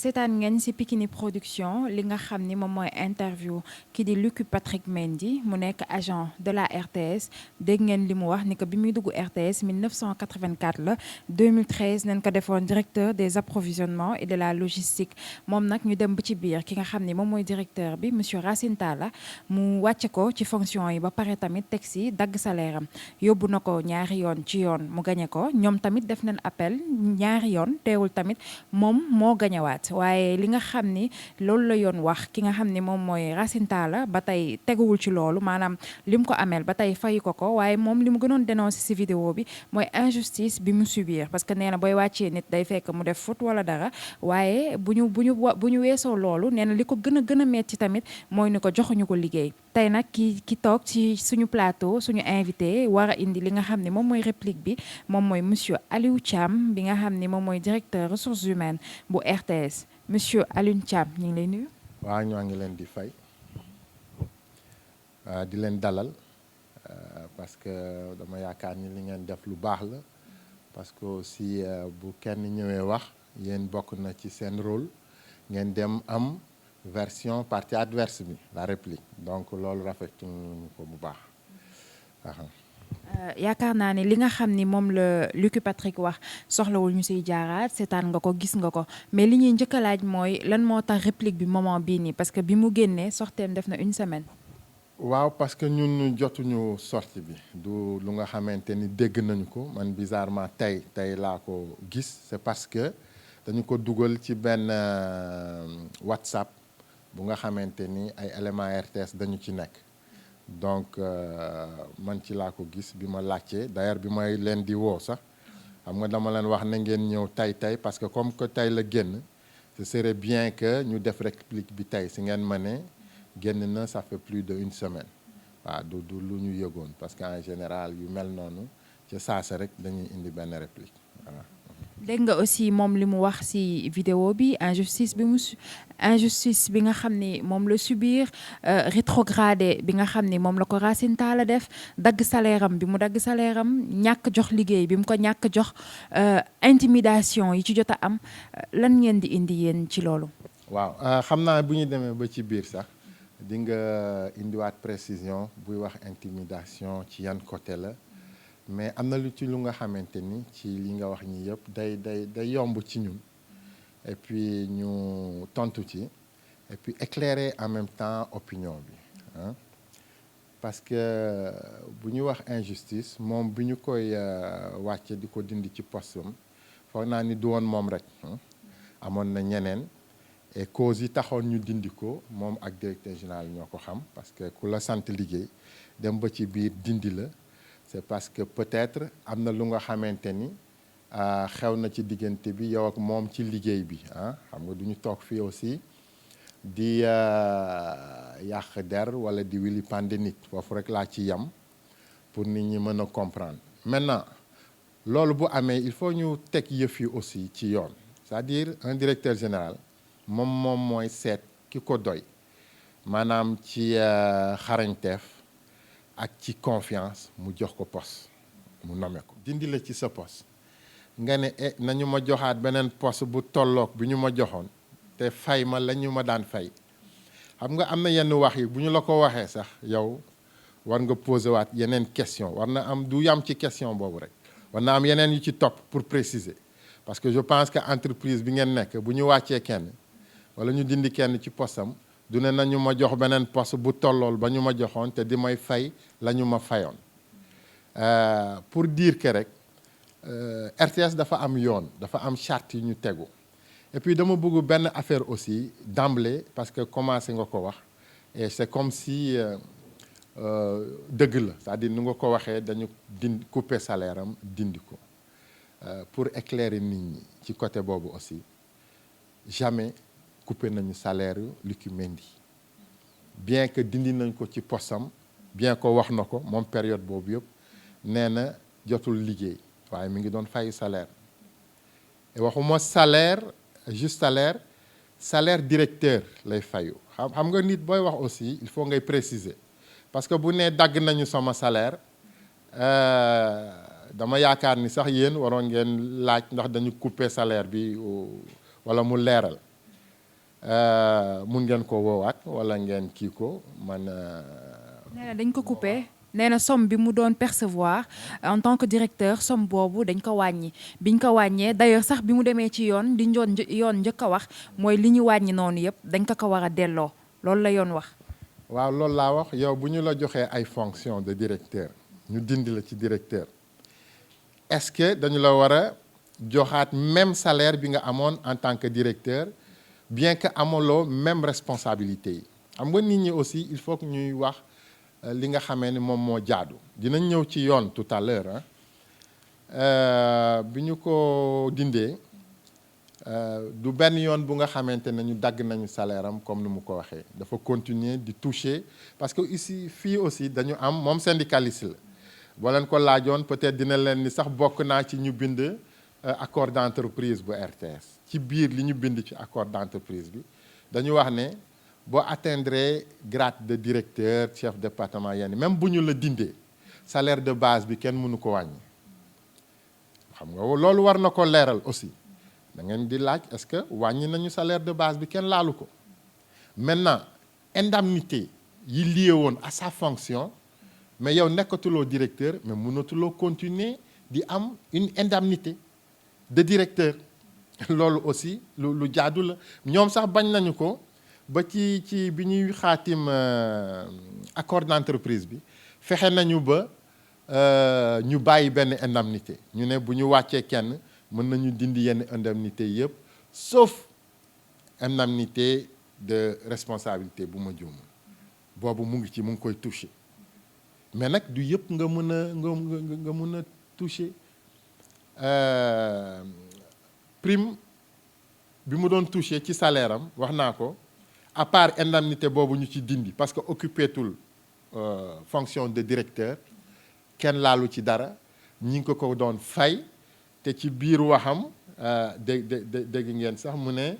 seetaan ngeen ci Pikini Production li nga xam ni moom mooy interview ki di Lucu Patrick Mendy mu nekk agent de la RTS dégg ngeen li mu wax ni que bi muy dugg RTS 1984 la 2013 nañ ko defoon directeur des approvisionnements et de la logistique moom nag ñu dem ba ci biir ki nga xam ni moom mooy directeur bi monsieur Racine Talla mu wàcce ko ci fonction yi ba pare tamit teg ci dagg salaire am yóbbu na ko ñaari yoon ci yoon mu gañe ko ñoom tamit def nañ appel ñaari yoon teewul tamit moom moo gañewaat waaye li nga xam ni loolu la yoon wax ki nga xam ni moom mooy Racine Talla ba tey teguwul ci loolu maanaam li mu ko ameel ba tey fayu ko waaye moom li mu gënoon dénoncé ci vidéo bi mooy injustice bi mu subir parce que nee na booy wàccee nit day fekk mu def faute wala dara waaye bu ñu weesoo loolu nee na li ko gën a metti tamit mooy ni ko joxuñu ko liggéey tey nag ki toog ci suñu plateau suñu invité war a indi li nga xam ne moom mooy réplique bi moom mooy monsieur Aliou Thiam bi nga xam ni moom mooy directeur ressources humaines bu RTS monsieur Aliou Thiam ñu ngi lay nuyu. waaw ñoo ngi leen di fay di leen dalal parce que dama yaakaar ni li ngeen def lu baax la parce que aussi bu kenn ñëwee wax yéen bokk na ci seen rôle ngeen dem am version partie adverse bi la réplique donc loolu rafetlu ko bu baax. yaakaar naa ne li nga xam ni moom la Lucu Patrick wax soxlawul ñu siy jaaraat seetaan nga ko gis nga ko mais li ñuy njëkk a laaj mooy lan moo tax réplique bi moment bii nii parce que bi mu génnee sorteem def na une semaine. waaw parce que ñun jotuñu sortie bi du lu nga xamante ni dégg nañu ko man bizarrement tey laa ko gis c'est parce que dañu ko dugal ci benn WhatsApp bu nga xamante ni ay éléments RTS dañu ci nekk. donc man ci laa ko gis bi ma laajtee d'ailleurs bi may leen di woo sax xam nga dama leen wax na ngeen ñëw tey parce que comme que tey la génn ce serait bien que ñu def réplique bi tey si ngeen ma ne génn na ça fait plus de une semaine waaw du lu ñu yëgoon parce que en général yu mel noonu ci saasa rek dañuy indi benn réplique voilà. dégg nga aussi moom li mu wax ci vidéo bi injustice bi nga xam ni moom la subir rétrogradé bi nga xam ni moom la ko Racine Talla def dagg salaire am bi mu dagg salaire am ñàkk jox liggéey bi mu ko ñàkk jox intimidation yi ci jot a am lan ngeen di indi yéen ci loolu. waaw xam naa bu ñu demee ba ci biir sax di nga indiwaat précision buy wax intimidation ci yan côté la. mais am na lu nga xamante ni ci li nga wax ñi yëpp day yomb ci ñun et puis ñu tontu ci et puis éclairer en même temps opinion bi parce que bu ñu wax injustice moom bi ñu koy wàcce di ko dindi ci postam foog naa ni du woon moom rek amoon na ñeneen et cause yi taxoon ñu dindi ko moom ak directeur général ñoo ko xam parce que ku la sant liggéey dem ba ci biir dindi la c'est parce que peut-être am na lu nga xamante ni xew na ci diggante bi yow ak moom ci liggéey bi xam nga du ñu toog fii aussi di yàq der wala di wili pande nit foofu rek laa ci yam pour nit ñi mën a comprendre maintenant loolu bu amee il faut ñu teg yëf yi aussi ci yoon c'est-à-dire un directeur général moom mooy seet ki ko doy maanaam ci xarañteef ak ci confiance mu jox ko poste mu nommé ko dindi la ci sa poste nga ne nañu ma joxaat beneen poste bu tolloog bi ñu ma joxoon te fay ma la ñu ma daan fay xam nga am na yenn wax yi bu ñu la ko waxee sax yow war nga posé waat yeneen question war na am du yam ci question boobu rek war na am yeneen yu ci topp pour préciser parce que je pense que entreprise bi ngeen nekk bu ñu wàccee kenn wala ñu dindi kenn ci postam du ne nañu ma jox beneen poste bu tollool ba ñu ma joxoon te di may fay la ñu ma fayoon pour dire que rek RTS dafa am yoon dafa am charte yu ñu tegu et puis dama bëgg benn affaire aussi d'emblée parce que commencé nga ko wax et c'est comme si dëgg la c'est-à-dire nu nga ko waxee dañu couper salaire am dindi ko pour éclairer nit ñi ci côté boobu aussi jamais coupé nañu salaire Lucu Mendy bien que dindi nañ ko ci postam bien que wax na ko moom période boobu yëpp nee na jotul liggéey waaye mi ngi doon fay salaire et waxuma salaire juste salaire directeur lay fayu xam nga nit booy wax aussi il faut ngay préciser parce que bu nee dagg nañu sama salaire dama yaakaar ni sax yéen waroon ngeen laaj ndax dañu couper salaire bi wala mu leeral mun ngeen ko woowaat wala ngeen kii ko man. nee na dañ ko coupé nee na somme bi mu doon percevoir en tant que directeur somme boobu dañ ko wàññi biñ ko wàññee d'ailleurs sax bi mu demee ci yoon li yoon njëkk a wax mooy li ñu wàññi noonu yëpp dañ ko war a delloo loolu la yoon wax. waaw loolu laa wax yow bu ñu la joxee ay fonction de directeur ñu dindi la ci directeur est-ce que dañu la war a joxaat même salaire bi nga amoon en tant que directeur bien que amuloo même responsabilité yi xam nga nit ñi aussi il faut que ñuy wax li nga xamee ni moom moo jaadu dinañ ñëw ci yoon tout à l'heure bi ñu ko dindee du benn yoon bu nga xamante ne ñu dagg nañu salaire am comme ni mu ko waxee dafa continuer di toucher parce que ici fii aussi dañu am moom syndicaliste la boo leen ko laajoon peut-être dina leen ni sax bokk naa ci ñu bind accord d'entreprise bu RTS ci biir li ñu bind ci accord d'entreprise bi dañu wax ne boo atteindre grade de directeur chef département yenn même bu ñu la dindee salaire de base bi kenn mënu ko wàññi xam nga loolu war na ko leeral aussi da ngeen di laaj est-ce que wàññi nañu salaire de base bi kenn laalu ko maintenant indemnité yi lié woon à sa fonction mais yow nekkatuloo directeur mais mënatuloo continuer di am une indemnité de directeur loolu aussi lu jaadu la ñoom sax bañ nañu ko ba ci bi ñuy xaatim accord d'entreprise bi fexe nañu ba ñu bàyyi benn indemnité ñu ne bu ñu wàccee kenn mën nañu dindi yenn indemnité yëpp sauf indemnité de responsabilité bu ma juum boobu mu ngi koy toucher mais nag du yëpp nga mën a toucher prime bi mu doon toucher ci salaire am wax naa ko à part indemnité boobu ñu ci dindi parce que occupé-tul fonction de directeur kenn laalu ci dara ñi ngi ko doon fay te ci biir waxam dégg ngeen sax mu ne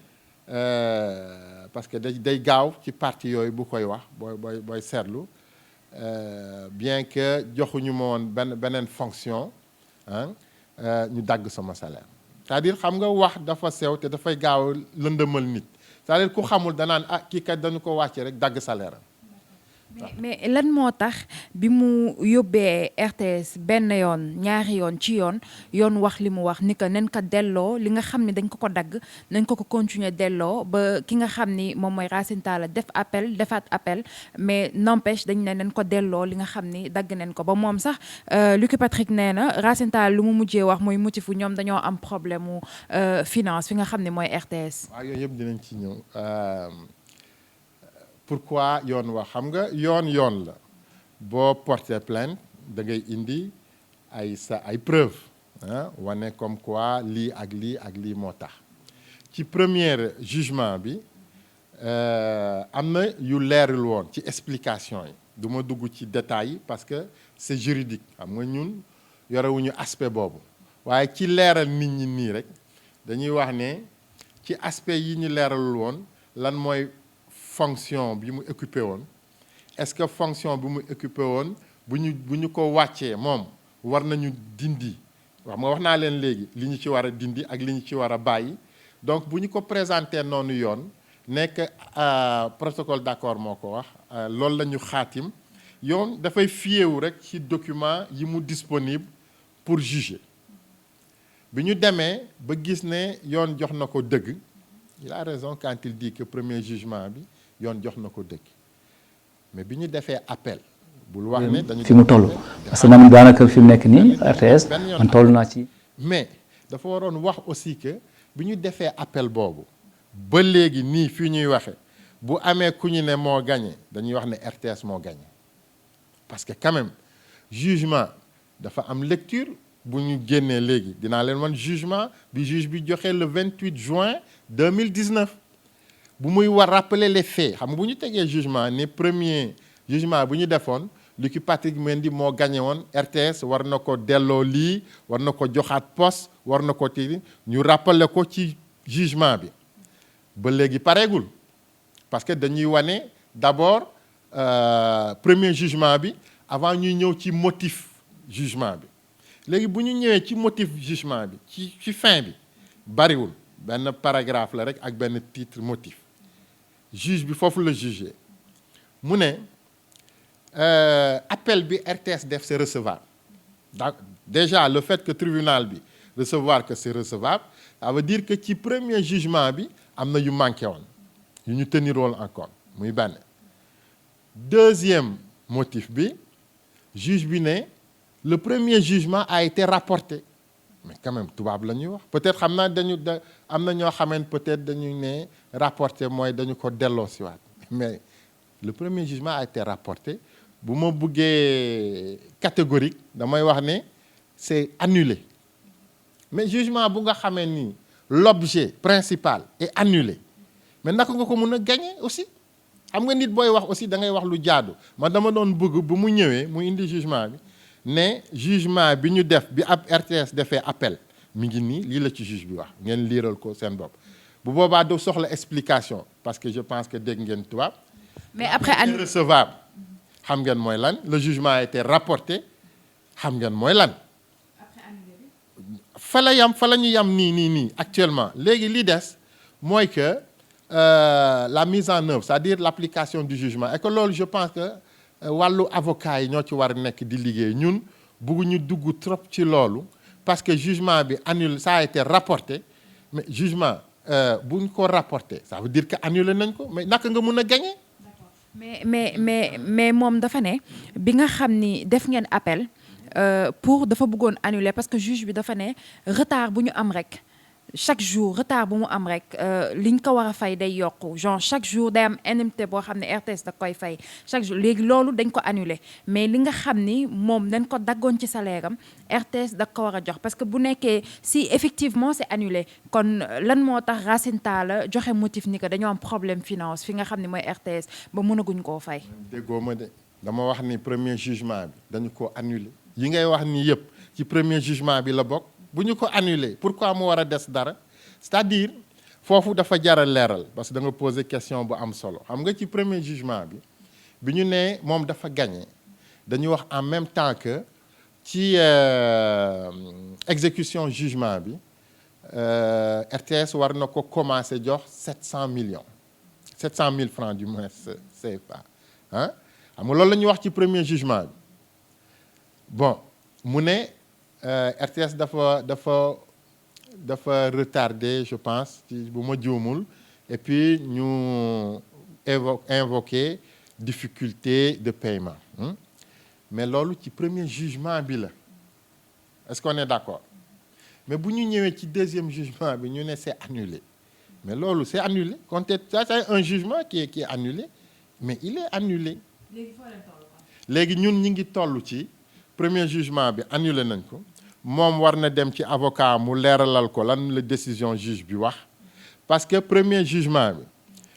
parce que day gaaw ci parti yooyu bu koy wax booy seetlu bien que joxuñu ma woon beneen fonction ñu dagg sama salaire c'est-à-dire xam nga wax dafa sew te dafay gaaw lëndëmal nit c'est-à-dire ku xamul danaan kii kat dañu ko wàcce rek dagg salaire am mais lan moo tax bi mu yóbbee RTS benn yoon ñaari yoon ci yoon wax li mu wax ni que nañ ko delloo li nga xam ne dañ ko dagg nañ ko continuer delloo ba ki nga xam ni moom mooy Racine Talla defaat appel mais n'empêche dañ ne nañ ko delloo li nga xam ni dagg nañ ko ba moom sax Lucky Patrick nee na Racine Talla lu mu mujjee wax mooy motifu ñoom dañoo am problème mu finance fi nga xam ne mooy RTS. waaw yooyu yëpp dinañ ci ñëw. Pourquoi yoon wax xam nga yoon la boo porter plainte da ngay indi ay preuve wane comme quoi lii ak lii moo tax ci premier jugement bi am na yu leerul woon ci explication yi du ma dugg ci détails yi parce que c'est juridique xam nga ñun yorewuñu aspect boobu waaye ci leeral nit ñi nii rek dañuy wax ne ci aspect yi ñu leeralul woon lan mooy fonction bi mu occupé woon est-ce que fonction bi mu occupé woon bu ñu ko wàccee moom war nañu dindi wax naa leen léegi li ñu ci war a dindi ak li ñu ci war a bàyyi donc bu ñu ko présenté noonu yoon nekk protocole d'accord moo ko wax loolu la ñu xaatim yoon dafay fiyewu rek ci document yi mu disponible pour juger bi ñu demee ba gis ne yoon jox na ko dëgg il a raison quand il dit que premier jugement bi yoon jox na ko dëgg mais bi ñu defee appel bul wax ne dañu fi mu toll parce que man daanaka fi mu nekk nii RTS man toll naa ci. mais dafa waroon wax aussi que bi ñu defee appel boobu ba léegi nii fii ñuy waxe bu amee ku ñu ne moo gagné dañuy wax ne RTS moo gagné parce que quand même jugement dafa am lecture bu ñu génnee léegi dinaa leen wan jugement bi juge bi joxe le 28 juin 2019 bu muy war rappeler les faits xam nga bu ñu tegee jugement ne premier jugement bu ñu defoon Lucky Patrick Mendy moo gagné woon RTS war na ko delloo lii war na ko joxaat poste war na ko ti ñu rappeler ko ci jugement bi ba léegi pareegul parce que dañuy wane d'abord premier jugement bi avant ñuy ñëw ci motif jugement bi léegi bu ñu ñëwee ci motif jugement bi ci fin bi bariwul benn paragraphe la rek ak benn titre motif juge bi foofu la jugé mu ne appel bi RTS def c'est recevable. Donc déjà le fait que tribunal bi recevoir que c'est recevable ça veut dire que ci premier jugement bi am na yu manqué woon yu ñu tenir woon en compte muy benn. Deuxième motif bi juge bi ne le premier jugement a été rapporté mais quand même tubaab la ñuy wax peut-être xam naa am na ñoo xamante peut-être dañu ne rapporté mooy dañu ko delloo si waat mais le premier jugement a été rapporté bu ma buggee catégorique damay wax ne c'est annulé mais jugement bu nga xamee ni l'objet principal est annulé mais naka nga ko mën a gagner aussi xam nga nit booy wax aussi da ngay wax lu jaadu man dama doon bëgg bu mu ñëwee mu indi jugement bi ne jugement bi ñu def bi ab RTS defee appel mi ngi nii lii la ci juge bi wax ngeen liiral ko seen bopp bu boobaa doo soxla explication parce que je pense que dégg ngeen tubaab. mais après recevable xam ngeen mooy lan le jugement a été rapporté xam ngeen mooy lan. fa la ñu yam nii actuellement léegi li des mooy que la mise en œuvre c'est-à-dire l'application du jugement et que loolu je pense que wàllu avocat yi ñoo ci war a nekk di liggéey ñun bëgguñu dugg trop ci loolu parce que jugement bi annulé ça a été rapporté mais jugement buñ ko rapporté ça veut dire que annulé nañ ko mais naka nga mun a gagner. mais moom dafa ne bi nga xam ni def ngeen appel pour dafa bëggoon annuler parce que juge bi dafa ne retard bu ñu am rek chaque jour retard bu mu am rek liñ ko war a fay day yokku genre chaque jour day am indemnité boo xam ne RTS da koy fay chaque jour léegi loolu dañ ko annuler mais li nga xam ni moom dañ ko daggoon ci salaire am RTS da ko war a jox parce que bu nekkee si effectivement c'est annulé kon lan moo tax Racine Talla joxe motif ni que dañoo am problème finance fi nga xam ne mooy RTS ba mënaguñ koo fay. déggoo ma de dama wax ni premier jugement bi dañu ko annuler yi ngay wax ni yëpp ci premier jugement bi la bokk. bu ñu ko annulé pourquoi mu war a des dara c'est-à-dire foofu dafa jar a leeral parce que da nga poser question bu am solo xam nga ci premier jugement bi ñu ne moom dafa gagné dañuy wax en même temps que ci exécution jugement bi RTS war na ko commencer jox 700 000 francs du moins CFA ah xam nga loolu la ñuy wax ci premier jugement bi bon mu ne. RTS dafa retardé je pense ci bu ma juumul et puis ñu invoqué difficulté de paiement mais loolu ci premier jugement bi la est-ce qu'on est d'accord mais bu ñu ñëwee ci deuxième jugement bi ñu ne c'est annulé mais loolu c'est annulé quand ça c'est un jugement qui est annulé mais il est annulé léegi ñun ñi ngi toll ci premier jugement bi annulé nañ ko moom war na dem ci avocat mu leeralal ko lan la décision juge bi wax parce que premier jugement bi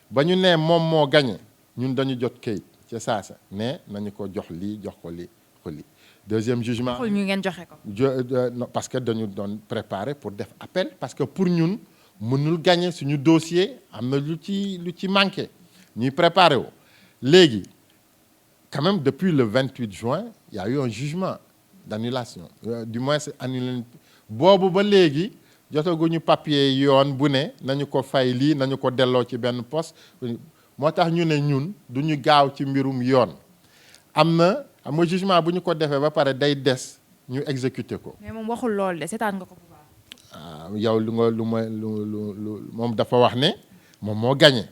ba ñu nee moom moo gagné ñun dañu jot kayit ca saasa ne nañu ko jox lii jox ko lii ko lii deuxième jugement ñu ngeen joxe ko parce que dañu doon préparer pour def appel parce que pour ñun mënul gagné suñu dossier am na lu ci manqué ñuy préparer wu léegi quand même depuis le 28 juin il y a eu un jugement d'annulation du moins c'est annulé boobu ba léegi jotaguñu papier yoon bu ne nañu ko fay lii nañu ko delloo ci benn poste moo tax ñu ne ñun duñu gaaw ci mbirum yoon am na xam nga jugement bu ñu ko defee ba pare day des ñu exécuter ko. mais moom waxul lool de seetaan nga ko bu baax. yow lu moom dafa wax ne moom moo gagné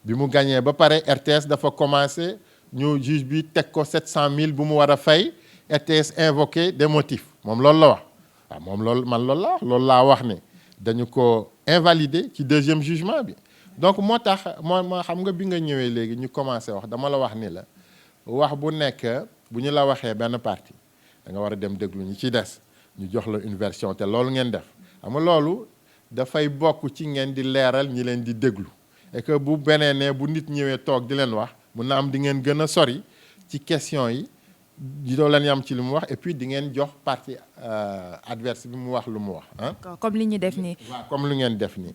bi mu gagné ba pare RTS dafa commencé ñu juge bi teg ko 700 000 bu mu war a fay. RTS invoqué des motifs moom loolu la wax waaw moom loolu laa wax ne dañu ko invalider ci deuxième jugement bi donc moo tax moo xam nga bi nga ñëwee léegi ñu commencé wax dama la wax ni la wax bu nekk bu ñu la waxee benn partie da nga war a dem déglu ñi ci des ñu jox la une version te loolu ngeen def xam nga loolu dafay bokk ci ngeen di leeral ñi leen di déglu et que bu beneenee bu nit ñëwee toog di leen wax mun na am di ngeen gën a sori ci question yi di doo leen yam ci li mu wax et puis di ngeen jox partie adverse bi mu wax lu mu wax ah. comme li ñu def nii. waaw comme lu ngeen def nii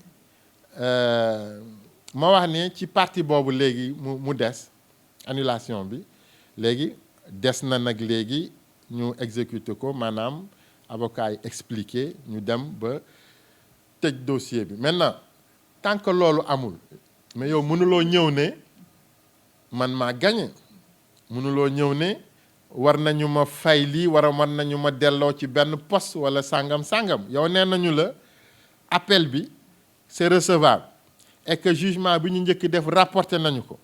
ma wax ne ci partie boobu léegi mu des annulation bi léegi des na nag léegi ñu exécuter ko maanaam avocat yi expliquer ñu dem ba tëj dossier bi maintenant tant que loolu amul mais yow mënuloo ñëw ne man maa gagné mënuloo ñëw ne war nañu ma fay lii war nañu ma delloo ci benn poste wala sangam yow nee nañu la appel bi c'est recevable et que jugement bi ñu njëkk def rapporté nañu ko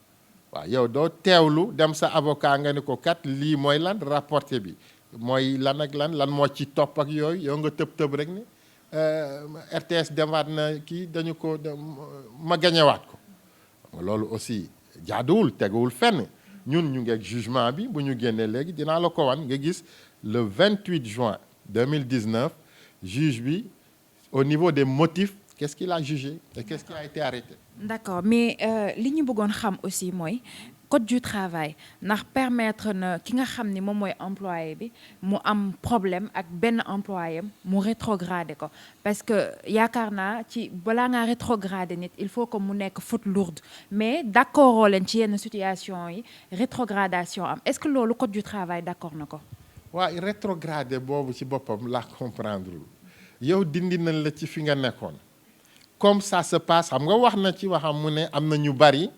waaw yow doo teewlu dem sa avocat nga ne ko kat lii mooy lan rapporté bi mooy lan ak lan moo ci topp ak yooyu yow nga tëb rek ni RTS demaat na kii dañu ko ma gañewaat ko loolu aussi jaaduwul teguwul fenn ñun ñu ngi ak jugement bi bu ñu génnee léegi dinaa la ko wan nga gis le 28 juin 2019 juge bi au niveau des motifs qu'est-ce qu'il a jugé et qu'est-ce qui a été arrêté. D'accord mais li ñu bëggoon xam aussi mooy code du travail ndax permettre na ki nga xam ni moom mooy employé bi mu am problème ak benn employé mu rétrogradé ko parce que yaakaar naa ci balaa ngaa rétrogradé nit il faut que mu nekk faute lourde mais d'accord leen ci yenn situation yi rétrogradation am est-ce que loolu code du travail d'accord na ko. waaw rétrogradé boobu ci boppam laa comprendre yow dindi nañ la ci fi nga nekkoon comme ça se passe xam nga wax na ci waxam mu ne am na ñu bari.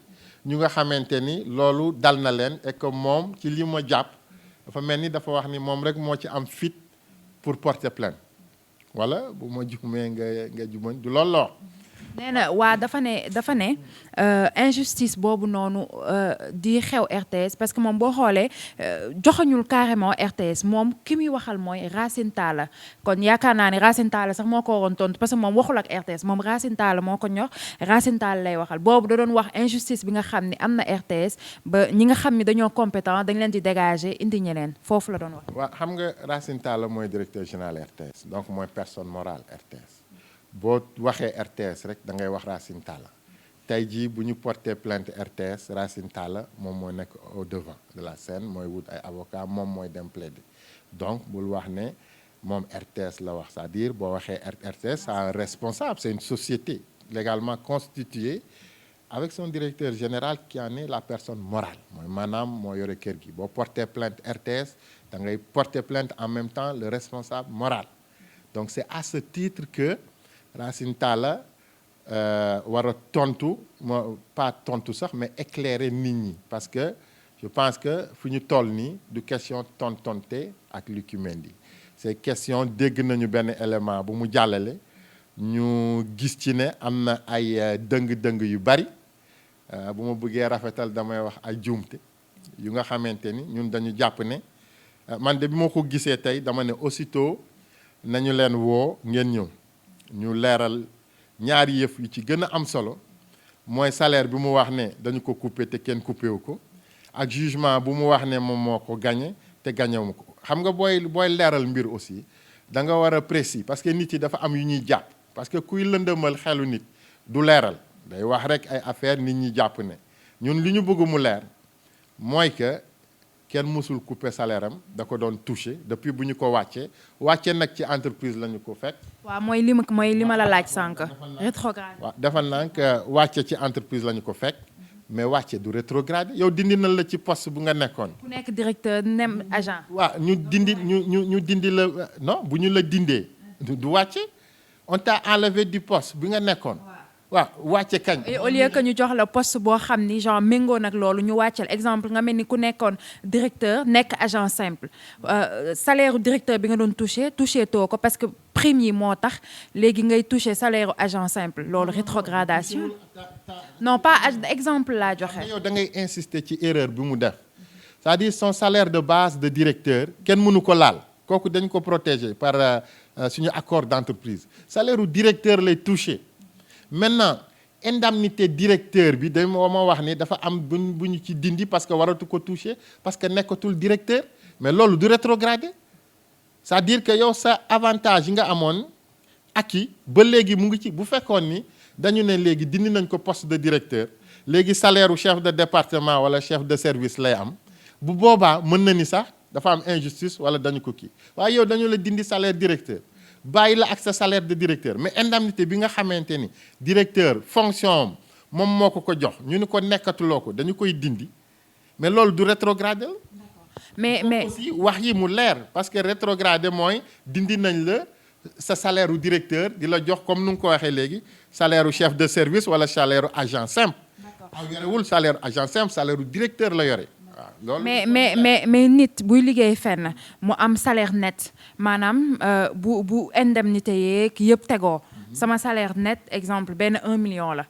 ñu nga xamante ni loolu dal na leen et que moom ci li ma jàpp dafa mel ni dafa wax ni moom rek moo ci am fit pour porter plainte wala bu ma jumee nga juman du loolu la nee na waa dafa ne injustice boobu noonu di xew RTS parce que moom boo xoolee joxañul carrément RTS moom ki muy waxal mooy Racine Talla kon yaakaar naa ne Racine Talla sax moo ko waroon tontu parce que moom waxul ak RTS moom Racine Talla moo ko ñor Racine Talla lay waxal boobu da doon wax injustice bi nga xam ni am na RTS ba ñi nga xam ni dañoo compétent dañ leen di dégager indi ñeneen foofu la doon wax. waaw xam nga Racine Talla mooy directeur général RTS donc mooy personne morale RTS. boo waxee RTS rek da ngay wax Racine Talla tey jii bu ñu porté plainte RTS Racine Talla moom mooy nekk au devant de la scène mooy wut ay avocat moom mooy dem plaider donc bul wax ne moom RTS la wax c'est-à-dire boo waxee RTS c'est un responsable c'est une société légalement constituée avec son directeur général qui en est la personne morale mooy maanaam moo yore kër gi boo porté plainte RTS da ngay porté plainte en même temps le responsable moral donc c'est à ce titre que Racine Talla war a tontu pas tontu sax mais éclairer nit ñi parce que je pense que fu ñu toll nii du question tontonte ak Lucky Mendy c'est question dégg nañu benn élément bu mu jàllale ñu gis ci ne am na ay dëng-dëng yu bari bu ma bëggee rafetal damay wax ay juumte yu nga xamante ni ñun dañu jàpp ne man de bi ma ko gisee tey dama ne aussitôt nañu leen woo ngeen ñëw ñu leeral ñaari yëf yu ci gën a am solo mooy salaire bi mu wax ne dañu ko coupé te kenn coupé wu ko ak jugement bu mu wax ne moom moo ko gagné te gagné wu ko xam nga booy leeral mbir aussi da nga war a précis parce que nit yi dafa am yu ñuy jàpp parce que kuy lëndëmal xelu nit du leeral day wax rek ay affaire nit ñi jàpp ne ñun li ñu bëgg mu leer mooy que kenn mësul couper salaire am da ko doon touché depuis bu ñu ko wàccee nag ci entreprise la ñu ko fekk. waaw mooy li ma la laaj sànq. rétrograde. waaw defal naa que wàcce ci entreprise la ñu ko fekk mais wàcce du rétrograde yow dindi na la ci poste bu nga nekkoon. ku nekk directeur nem agent. waaw ñu dindi la non bu ñu la dindee du wàcce on t'a enlevé du poste bi nga nekkoon. waaw wàcce kañ. et au lieu que ñu jox la poste boo xam ni genre méngoo nag loolu ñu wàcceel exemple nga mel ni ku nekkoon directeur nekk agent simple salaire directeur bi nga doon touché too ko parce que prime yi moo tax léegi ngay touché salaire agent simple loolu rétrogradation. non pas exemple laa joxe. yow da ngay insister ci erreur bi mu def c'est-à-dire son salaire de base de directeur kenn mënu ko laal kooku dañ ko protéger par suñu accord d'entreprise salaire u directeur lay touché. maintenant indemnité directeur bi da ma wax ni dafa am bu ñu ci dindi parce que waratu ko toucher parce que nekkatul directeur mais loolu du rétrogradé c'est-à-dire que yow sa avantage yi nga amoon acquis ba léegi mu ngi ci bu fekkoon ni dañu ne léegi dindi nañ ko poste de directeur léegi salaire u chef de département wala chef de service lay am bu boobaa mën na ni sax dafa am injustice wala dañu ko kii waaye yow dañu la dindi salaire directeur bàyyi la ak sa salaire de directeur mais indemnité bi nga xamante ni directeur fonction moom moo ko jox ñu ni ko nekkatuloo ko dañu koy dindi mais loolu du rétrogradé mais aussi wax yi mu leer parce que rétrogradé mooy dindi nañ la sa salaire u directeur di la jox comme nu nga ko waxee léegi salaire u chef de service wala salaire u agent simple yorewul salaire agent simple salaire u directeur la yore. loolu mais nit buy liggéey fenn mu am salaire net maanaam bu indemnité yeeg yëpp tegoo sama salaire net exemple benn 1 million la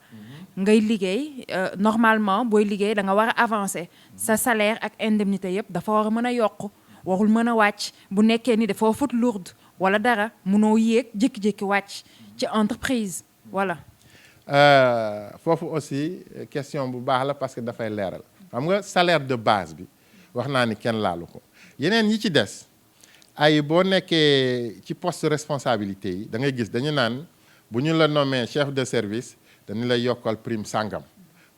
ngay liggéey normalement booy liggéey da nga war a avancer sa salaire ak indemnité yëpp dafa war a mën a yokk warul mën a wàcc bu nekkee ni dafa fut lourde wala dara mënoo yéeg jékki-jékki wàcc ci entreprise voilà. foofu aussi question bu baax la parce que dafay leeral xam nga salaire de base bi wax naa ni kenn laalu ko yeneen yi ci des ay boo nekkee ci poste responsabilité yi da ngay gis dañu naan bu ñu la nommé chef de service dañu lay yokkal prime sangam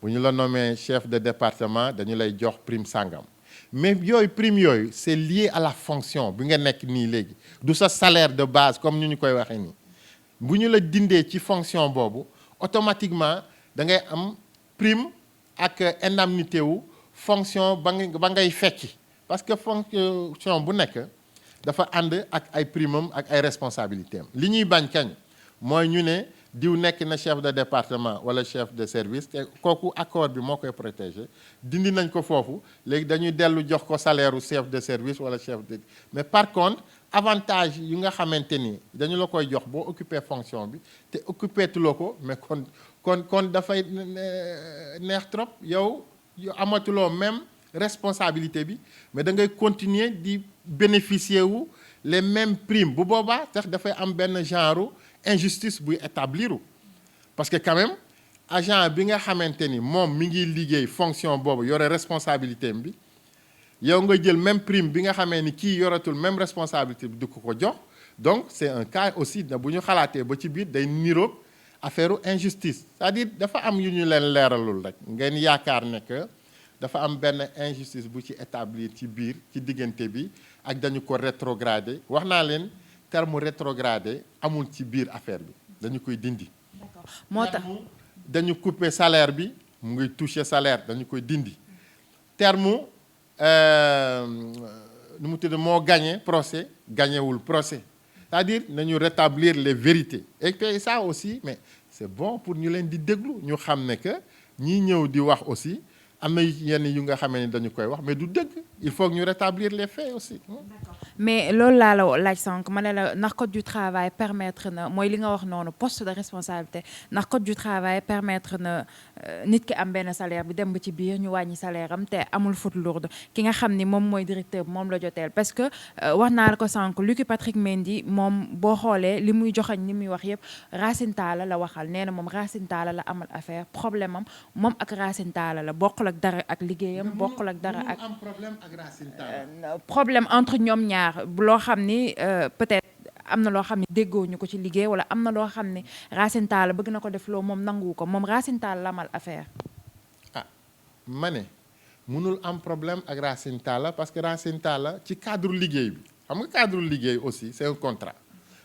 bu ñu la nommé chef de département dañu lay jox prime sangam mais yooyu prime yooyu c'est lié à la fonction bi nga nekk nii léegi du sa salaire de base comme ñu koy waxee nii bu ñu la dindee ci fonction boobu automatiquement da ngay am prime ak indemnité wu fonction ba ngay fekki parce que fonction bu nekk dafa ànd ak ay prime am ak ay responsabilité am li ñuy bañ kañ mooy ñu ne diw nekk na chef de département wala chef de service te kooku accord bi moo koy protéger dindi nañ ko foofu léegi dañuy dellu jox ko salaire u chef de service wala chef de mais par contre avantage yu nga xamante ni dañu la koy jox boo occuper fonction bi te occuper tuloo ko mais kon dafay neex trop yow amatuloo même responsabilité bi mais da ngay continuer di bénéficier wu les mêmes primes bu boobaa tax dafay am benn genre injustice buy établir parce que quand même agent bi nga xamante ni moom mi ngi liggéey fonction boobu yore responsabilité bi yow nga jël même prime bi nga xamee ni kii yoratul même responsabilité bi du ko jox donc c'est un cas aussi bu ñu xalaatee ba ci biir day niroog affaire injustice c'est-à-dire dafa am yu ñu leen leeralul rek ngeen yaakaar ne que dafa am benn injustice bu ci établir ci biir ci diggante bi ak dañu ko rétrogradé wax naa leen terme rétrogradé amul ci biir affaire bi dañu koy dindi. D'accord. moo tax dañu couper salaire bi mu ngi toucher salaire dañu koy dindi terme nu mu tudd moo gagné procès gagnéwul procès c'est-à-dire nañu rétablir les vérités et puis ça aussi mais c'est bon pour ñu leen di déglu ñu xam ne que ñii ñëw di wax aussi am na yenn yu nga xamee ni dañu koy wax mais du dëgg il faut que ñu rétablir les faits aussi. mais loolu laa la laaj sànq ma ne la ndax code du travail permettre na mooy li nga wax noonu poste de responsabilité ndax code du travail permettre na nit ki am benn salaire bi dem ba ci biir ñu wàññi salaire am te amul faute lourde ki nga xam ni moom mooy directeur bi moom la joteel parce que wax naa la ko sànq Luc Patrick Mendy moom boo xoolee li muy joxañ li muy wax yëpp Racine Talla la waxal nee na moom Racine Talla la amal affaire problème am moom ak Racine Talla la bokkul ak dara ak liggéeyam bokkul ak dara ak am problème ak Racine Talla problème entre ñoom ñaar loo xam ni peut-être am na loo xam ne déggoo ñu ko ci liggéey wala am na loo xam ne Racine Talla bëgg na ko def loo moom nangu ko moom Racine Talla la amal affaire. ma ne mënul am problème ak Racine Talla parce que Racine Talla ci cadre liggéey bi xam nga cadre liggéey aussi c'est un contrat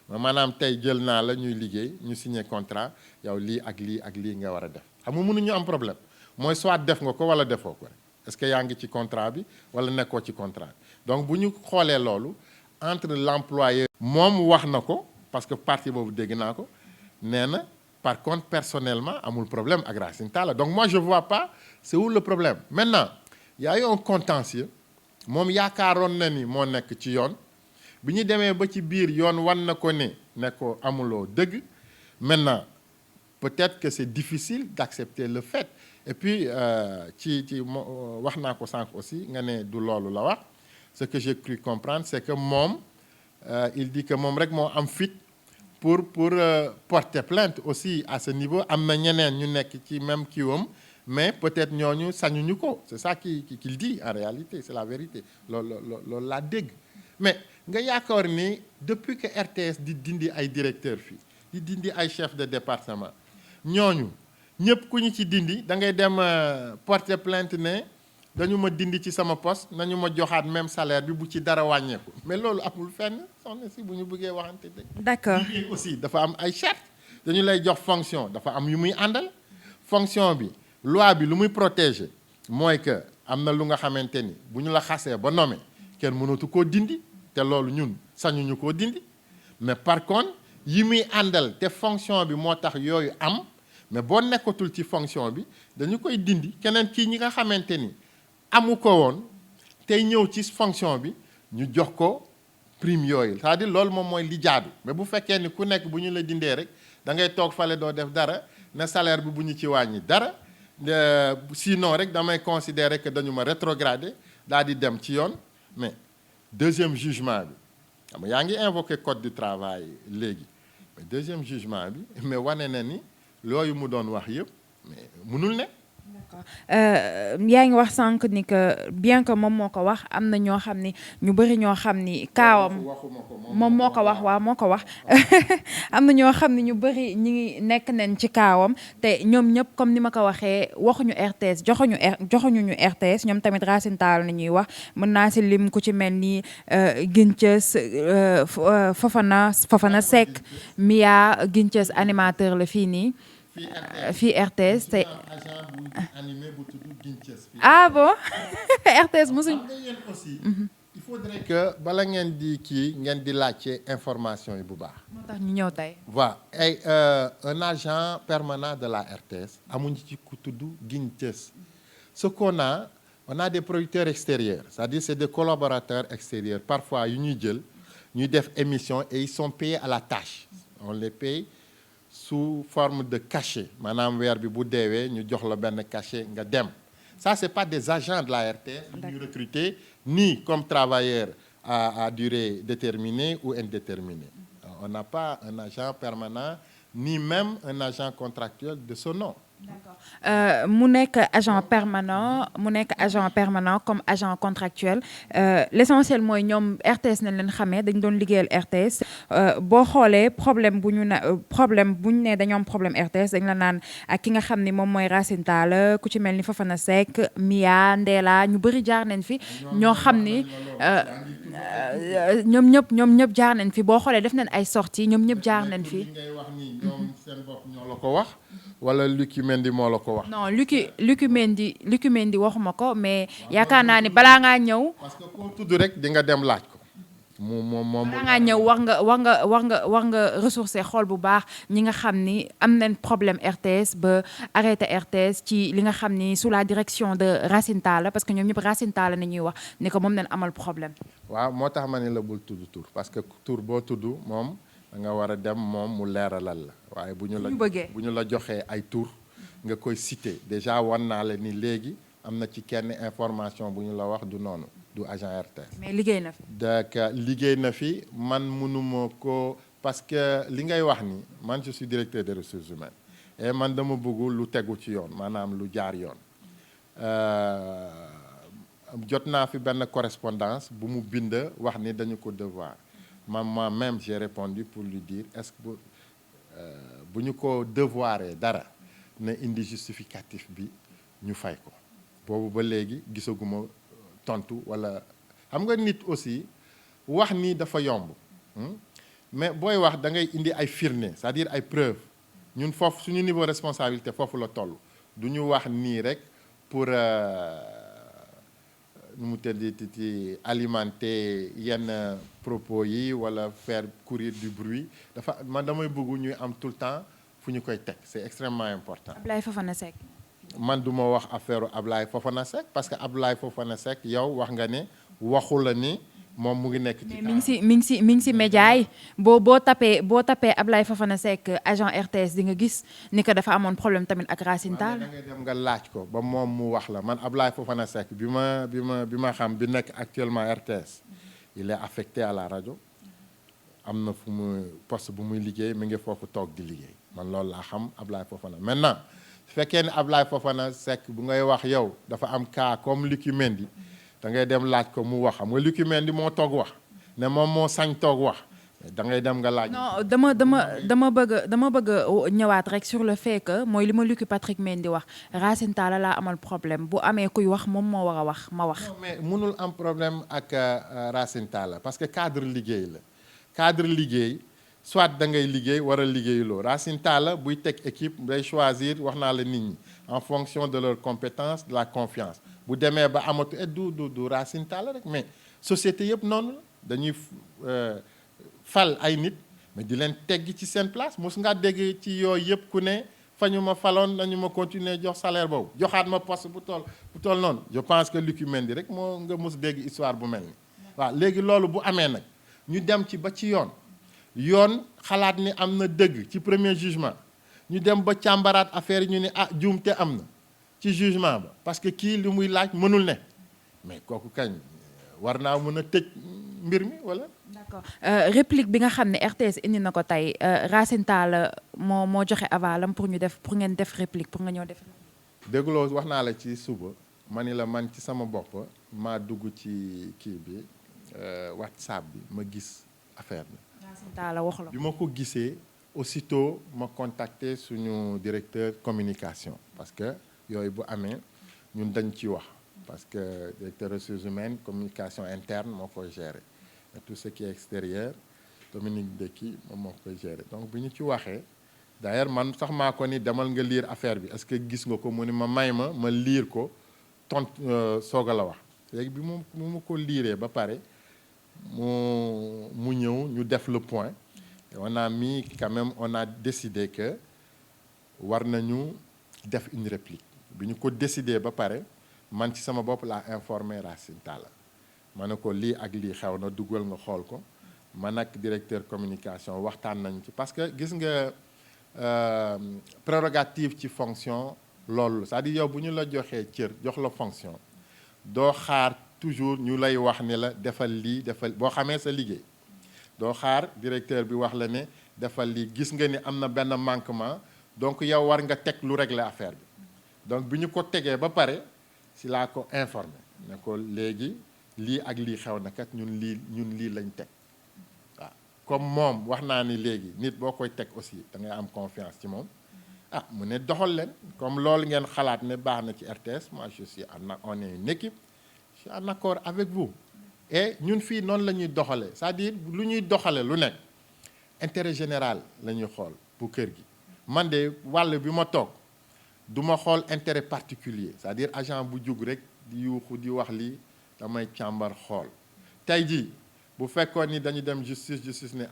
maanaam tey jël naa la ñuy liggéey ñu signer contrat yow lii ak lii ak lii nga war a def xam nga mënuñu am problème mooy soit def nga ko wala defoo ko est-ce que yaa ngi ci contrat bi wala nekkoo ci contrat bi donc bu ñu xoolee loolu entre l'employeur moom wax na ko parce que partie boobu dégg naa ko nee na par contre personnellement amul problème ak Racine Talla donc moi je vois pas c'est où le problème maintenant y a eu un contentieux moom yaakaaroon na ni moo nekk ci yoon bi ñu demee ba ci biir yoon wan na ko ne ko amuloo dëgg maintenant peut-être que c'est difficile d'accepter le fait et puis ci wax naa ko sànq aussi nga ne du loolu la wax ce que j'ai cru comprendre c'est que moom il dit que moom rek moo am fit pour porter plainte aussi à ce niveau am na ñeneen ñu nekk ci même kiiwam mais peut-être ñooñu sañuñu ko c'est ça qu'il dit en réalité c'est la vérité loolu laa dégg mais nga yaakaar ni depuis que RTS di dindi ay directeur fii di dindi ay chef de département ñooñu ñëpp ku ñu ci dindi da ngay dem porter plainte ne dañu ma dindi ci sama poste nañu ma joxaat même salaire bi bu ci dara wàññeeku mais loolu amul fenn soxna si bu ñu bëggee waxante dëgg. D'accord aussi dafa am ay charte dañu lay jox fonction dafa am yu muy àndal fonction bi loi bi lu muy protéger mooy que am na lu nga xamante ni bu ñu la xasee ba nommé kenn mënatu koo dindi te loolu ñun sañuñu koo dindi mais par contre yi muy àndal te fonction bi moo tax yooyu am mais boo nekkatul ci fonction bi dañu koy dindi keneen kii ñi nga xamante ni amu ko woon tey ñëw ci fonction bi ñu jox ko prime yooyu c'est-à-dire loolu moom mooy li jaadu mais bu fekkee ni ku nekk bu ñu la dindee rek da ngay toog fale doo def dara ne salaire bi bu ñu ci wàññi dara sinon rek damay considérer que dañu ma rétrogradé daal di dem ci yoon mais deuxième jugement bi xam nga yaa ngi invoqué code du travail léegi mais deuxième jugement bi mais wane na ni looyu mu doon wax yëpp mais mënul ne. d'accord yaa ngi wax sànq ni que bien que moom moo ko wax am na ñoo xam ni ñu bëri ñoo xam ni kaawam moom moo ko wax waaw moo ko wax am na ñoo xam ni ñu bëri ñi ngi nekk nañ ci kaawam te ñoom ñëpp comme ni ma ko waxee waxuñu RTS joxuñu ñu RTS ñoom tamit Racine Talla la ñuy wax mën naa si lim ku ci mel ni Guinthies Fofana Seck Mia Guinthies animateur la fii nii fii RTS te ah bon RTS mosuñ aussi il faudrait que bala ngeen di kii ngeen di laajte information yi bu baax moo tax ñu ñëw tey voilà ay un agent permanent de la RTS amuñu ci ku tudd Guinthies ce qu'on a on a des producteurs extérieurs c'est-à-dire c'est des collaborateurs extérieurs parfois yu ñuy jël ñuy def émission et ils sont payés à la tâche on les paye sous forme de cachet maanaam weer bi bu deewee ñu jox la benn cachet nga dem ça c'est pas des agents de la RTS ñu recruter ni comme travailleurs à durée déterminée ou indéterminée on n'a pas un agent permanent ni même un agent contractuel de ce nom. mu nekk agent permanent comme agent contractuel l'essentiel mooy ñoom RTS nañ leen xamee dañ doon liggéeyal RTS boo xoolee problème bu ñu ne dañoo am problème RTS dañ la naan ak ki nga xam ni moom mooy Racine Talla ku ci mel ni Fofana Seck Mia Ndella ñu bëri jaar nañ fi ñoo xam ni ñoom ñëpp jaar nañ fi boo xoolee def nañ ay sorties ñoom ñëpp jaar nañ fi. ngay wax ni ñoom seen bopp ñoo la ko wax. wala Lucky Mendy moo la ko wax. non Lucky Mendy waxuma ko mais yaakaar naa ni balaa ngaa ñëw. parce que koo tudd rek di nga dem laaj ko. moom balaa ngaa ñëw war nga ressourcer xool bu baax ñi nga xam ni am nañ problème RTS ba arrêté RTS ci li nga xam ni sous la direction de Racine Talla parce que ñoom ñëpp Racine Talla na ñuy wax ni ko moom nañ amal problème. waaw moo tax ma ne la bul tudd tur parce que tur boo tudd moom da nga war a dem moom mu leeralal la. waaye bu ñu la joxee ay tur nga koy citer déjà wan naa la ni léegi am na ci kenn information bu ñu la wax du noonu du agent RTS. mais liggéey na fi. donc liggéey na fi man mënuma ko parce que li ngay wax ni man je suis directeur des ressources humaines et man dama bëgg lu tegu ci yoon maanaam lu jaar yoon jot naa fi benn correspondance bu mu bind wax ni dañu ko devoir moi-même j'ai répondu pour lui dire est-ce que bu ñu ko devoiree dara na indi justificatif bi ñu fay ko boobu ba léegi gisaguma tontu wala xam nga nit aussi wax ni dafa yomb mais booy wax da ngay indi ay firnde c'est-à-dire ay preuves ñun foofu suñu niveau responsabilité foofu la toll du ñu wax nii rek pour nu mu tëddee alimenter yenn propos yi wala faire courir du bruit man damay bëgg ñuy am tout le temps fu ñu koy teg c'est extrêmement important. Ablaye Fofana Seck. man du ma wax affaire Ablaye Fofana Seck parce que Ablaye Fofana Seck yow wax nga ne waxu la ni moom mu ngi nekk ci. mi ngi si média yi boo tapee Ablaye Fofana Seck agent RTS di nga gis ni que dafa amoon problème tamit ak Racine Talla. da ngay dem nga laaj ko ba moom mu wax la man Ablaye Fofana Seck bi ma xam bi nekk actuellement RTS il est affecté à la rajo am na fu mu poste bu muy liggéey mi ngi foofu toog di liggéey man loolu laa xam Ablaye Fofana maintenant su fekkee ne Ablaye Fofana Seck bu ngay wax yow dafa am cas comme Lucky Mendy da ngay dem laaj ko mu wax xam nga Lucky Mendy moo toog wax ne moom moo sañ toog wax da ngay dem nga laaj. non dama bëgg ñëwaat rek sur le fait que mooy li ma Lucky Patrick Mendy wax Racine Talla laa amal problème bu amee kuy wax moom moo war a wax ma wax. non mais mënul am problème ak Racine Talla parce que cadre liggéey la cadre liggéey soit da ngay liggéey war a liggéeyuloo Racine Talla buy teg équipe day choisir wax naa la nit ñi en fonction de leurs compétences de la confiance bu demee ba amatu du Racine Talla rek mais société yëpp noonu la dañuy fal ay nit mais di leen tegg ci seen place mos ngaa dégg ci yooyu yëpp ku ne fa ñu ma faloon nañu ma continuer jox salaire boobu joxaat ma poste bu toll noonu je pense que Luc Mendy rek moo nga mos dégg histoire bu mel ni waaw léegi loolu bu amee nag ñu dem ci ba ci yoon xalaat ni am na dëgg ci premier jugement ñu dem ba càmbaraat affaire yi ñu ne juumte am na ci jugement ba parce que kii li muy laaj mënul ne mais kooku kañ war naa mën a tëj mbir mi wala. d'accord réplique bi nga xam ne RTS indi na ko tey Racine Talla moo joxe avalam pour ngeen def réplique pour nga ñëw def. dégguloo wax naa la ci suba ma ni la man ci sama bopp maa dugg ci kii bi WhatsApp bi ma gis affaire bi. Racine Talla wax la bi ma ko gisee aussitôt ma contacté suñu directeur communication parce que yooyu bu amee ñun dañ ci wax. parce que directeur ressources humaines communication interne moo koy gérer et tout ce qui est extérieur Dominique Dekki moom moo koy gérer donc bi ñu ci waxee d'ailleurs man sax maa ko ni demal nga lire affaire bi est-ce que gis nga ko mu ni ma may ma lire ko soog a la wax léegi bi mu ko liiree ba pare mu ñëw ñu def le point et on a mis quand même on a décidé que war nañu def une réplique bi ñu ko décidé ba pare man ci sama bopp laa informé Racine Talla ma ne ko lii ak lii xew na dugal nga xool ko man ak directeur communication waxtaan nañ ci parce que gis nga prérogative ci fonction loolu c'est-à-dire yow bu ñu la joxee cër jox la fonction doo xaar toujours ñu lay wax ni la defal lii defal boo xamee sa liggéey doo xaar directeur bi wax la ne defal lii gis nga ni am na benn manquement donc yow war nga teg lu régler affaire bi donc bi ñu ko tegee ba pare si laa ko informé ne ko léegi lii ak lii xew na kat ñun lii lañ teg waaw comme moom wax naa ni léegi nit boo koy teg aussi da ngay am confiance ci moom mu ne doxal leen comme loolu ngeen xalaat ne baax na ci RTS moi je suis on est une équipe je suis en accord avec vous et ñun fii noonu la ñuy doxalee c'est-à-dire lu ñuy doxale lu nekk intérêt général la ñuy xool bu kër gi man de wàll bi ma toog du ma xool intérêt particulier c'est-à-dire agent bu jug rek di yuuxu di wax lii damay càmbar xool tey jii bu fekkoon ni dañu dem justice ne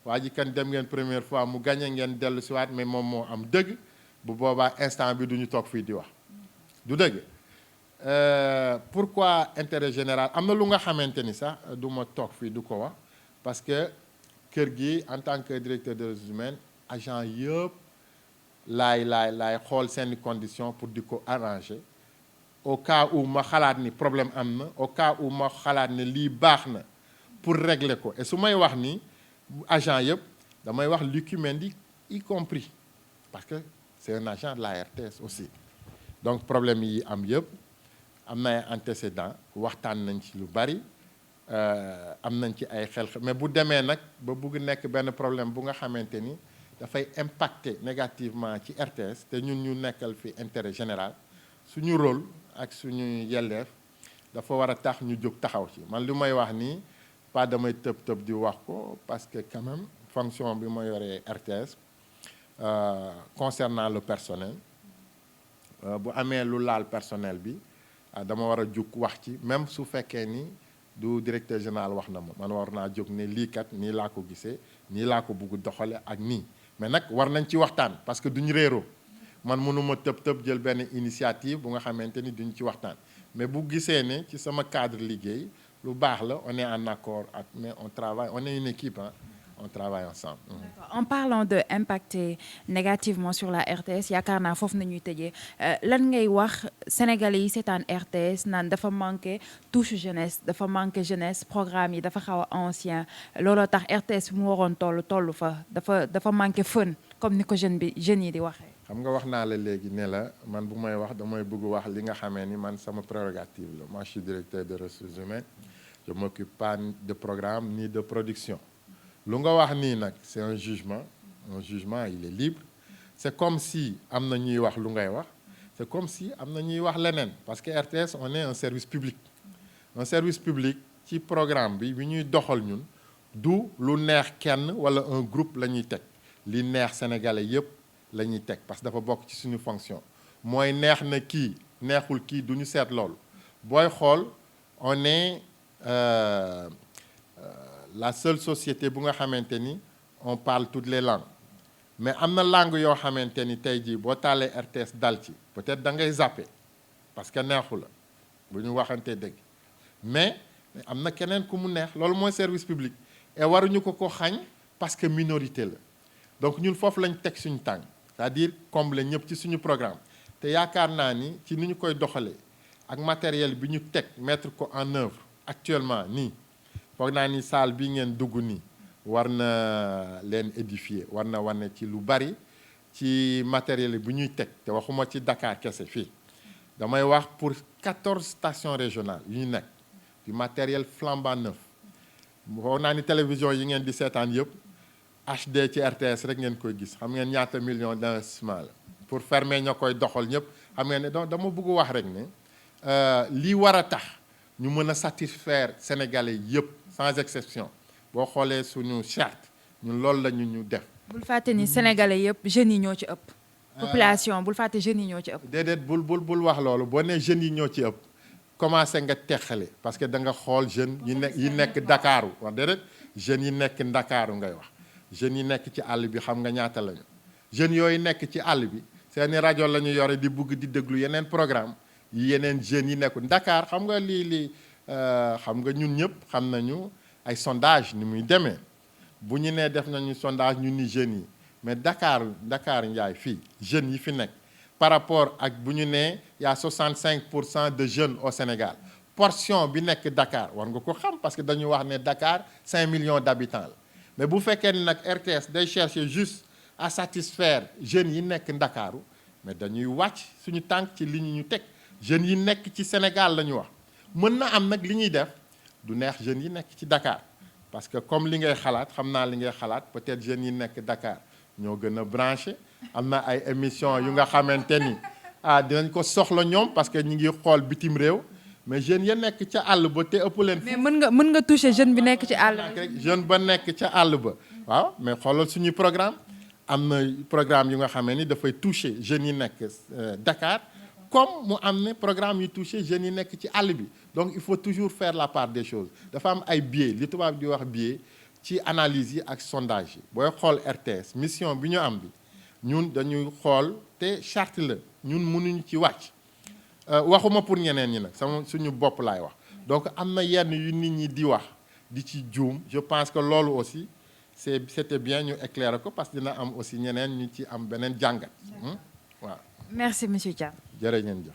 waa ji kan dem ngeen première fois mu gagné ngeen dellu si waat mais moom moo am dëgg bu boobaa instant bi duñu toog fii di wax du dëgg pourquoi intérêt général am na lu nga xamante ni sax du ma toog fii du ko wax parce que kër gi en tant que directeur des ressources humaines agent yëpp laay xool seeni conditions pour di ko arranger au cas où ma xalaat ni problème am na au cas où ma xalaat ne lii baax na pour régler ko et su may wax ni agent yëpp damay wax Luc Mendy y compris parce que c'est un agent de la RTS aussi donc problème yi am yëpp am na ay antécédents waxtaan nañ ci lu bari am nañ ci ay xel mais bu demee nag ba bugg nekk benn problème bu nga xamante ni dafay impacter négativement ci RTS te ñun ñu nekkal fi intérêt général suñu rôle ak suñu yelleef dafa war a tax ñu jóg taxaw ci man li may wax nii pas damay tëb di wax ko parce que quand même fonction bi ma yoree RTS concernant le personnel bu amee lu laal personnel bi dama war a jóg wax ci même su fekkee ni du directeur général wax na ma man war naa jóg ne lii kat nii laa ko gisee nii laa ko bugg doxale ak nii mais nag war nañ ci waxtaan parce que duñu réeroo man mënuma tëb jël benn initiative bu nga xamante ni duñ ci waxtaan mais bu gisee ne ci sama cadre liggéey lu baax la on est en accord ak mais on travaille on est une équipe on travaille ensemble. En parlant de impacter négativement sur la RTS yaakaar naa foofu nañuy tëjee lan ngay wax sénégalais yi seetaan RTS naan dafa manqué touche jeunesse dafa manqué jeunesse programme yi dafa xaw a ancien looloo tax RTS mu waroon tollu fa dafa manqué fun comme ni ko jeunes yi di waxee. xam nga wax naa la léegi ne la man bu may wax damay bëgg wax li nga xamee ni man sama prérogative la moi je suis directeur de ressources humaines je m'occupe pas de programme ni de production. lu nga wax nii nag c'est un jugement il est libre c'est comme si am na ñuy wax lu ngay wax c'est comme si am na ñuy wax leneen parce que RTS on est un service public ci programme bi ñuy doxal ñun du lu neex kenn wala un groupe la ñuy teg li neex sénégalais yépp la ñuy teg parce que dafa bokk ci suñu fonction mooy neex na kii neexul kii du ñu seet loolu booy xool on est la seule société bu nga xamante ni on parle toutes les langues mais am na langue yoo xamante ni tey jii boo taalee RTS dal ci peut-être da ngay zappé parce que neexu la bu ñu waxantee dëgg mais am na keneen ku mu neex loolu mooy service public et waruñu ko xañ parce que minorité la donc ñun foofu lañ teg suñu tànk c'est-à-dire combler ñëpp ci suñu programme te yaakaar naa ni ci ni ñu koy doxalee ak matériel bi ñu teg mettre ko en œuvre actuellement nii foog naa ni salle bi ngeen dugg nii war na leen édifier war na wane ci lu bari ci matériel bi ñuy teg te waxuma ci Dakar kese fii damay wax pour 14 stations régionales yu ñu nekk du matériel flambant neuf foog naa ni télévision yi ngeen di seetaan yëpp HD ci RTS rek ngeen koy gis xam ngeen ñaata millions d'investissement la pour fermer ñoo koy doxal ñëpp xam ngeen ne donc dama bëgg wax rek ne lii war a tax ñu mën a satisfaire sénégalais yëpp sans exception boo xoolee suñu charte ñun loolu la ñu def. bul fàtte ni sénégalais yëpp jeunes yi ñoo ci ëpp. population bul fàtte jeunes yi ñoo ci ëpp. déedéet bul wax loolu boo nee jeunes yi ñoo ci ëpp commencé nga teqale parce que da nga xool jeunes yi nekk Dakaaru wax déedéet jeunes yi nekk Ndakaaru ngay wax jeunes yi nekk ci àll bi xam nga ñaata lañu jeunes yooyu nekk ci àll bi seeni rajo la ñu yore di bugg di déglu yeneen programme yi yeneen jeunes yi nekkul Dakar xam nga lii xam nga ñun ñëpp xam nañu ay sondage ni muy demee bu ñu nee def nañu sondage ñu ni jeunes yi mais Dakar Ndiaye fii jeunes yi fi nekk par rapport ak bu ñu nee y a 65% de jeunes au Sénégal portion bi nekk Dakar war nga ko xam parce que dañu wax ne Dakar 5 millions d'habitants la mais bu fekkee ni nag RTS day chercher juste à satisfaire jeunes yi nekk Ndakaaru mais dañuy wàcc suñu tànk ci li ñu teg jeunes yi nekk ci Sénégal la ñu wax mën na am nag li ñuy def du neex jeunes yi nekk ci Dakar parce que comme li ngay xalaat xam naa li ngay xalaat peut-être jeunes yi nekk Dakar ñoo gën a branché am na ay émissions yu nga xamante ni dinañ ko soxla ñoom parce que ñu ngi xool bitim réew mais jeunes ya nekk ca àll ba te ëpp leen. mais mën nga toucher jeune bi nekk ci àll ba. jeune ba nekk ca àll ba waaw mais xoolal suñuy programme am na programme yu nga xamee ni dafay toucher jeunes yi nekk Dakar comme mu am ne programme yu toucher jeunes yi nekk ci àll bi donc il faut toujours faire la part des choses dafa am ay biais li tubaab di wax biais ci analyse yi ak sondage yi booy xool RTS mission bi ñu am bi ñun dañuy xool te charte la ñun mënuñu ci wàcc waxuma pour ñeneen ñi nag suñu bopp laay wax donc am na yenn yu nit ñi di wax di ci juum je pense que loolu aussi c'était bien ñu éclairer ko parce que dina am aussi ñeneen ñu ci am beneen jàngat waaw. Merci monsieur Thiam. jërë ngeen jëf.